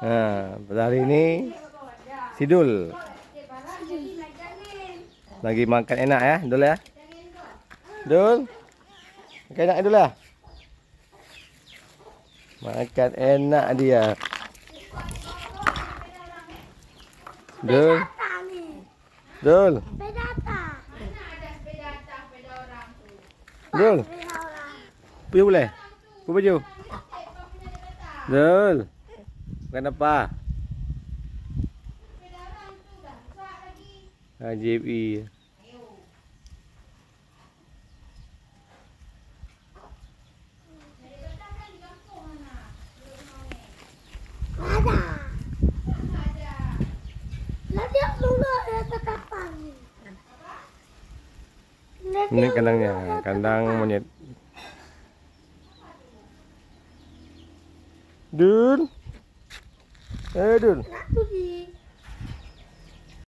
Nah, pada hari ini Sidul lagi makan enak ya, Dul ya. Dul, makan enak Dul ya. Makan enak dia. Dul, Dul, Dul, baju boleh? Baju. Dul, makan apa? JB. Ini kandangnya, kandang monyet. Dul, Dul.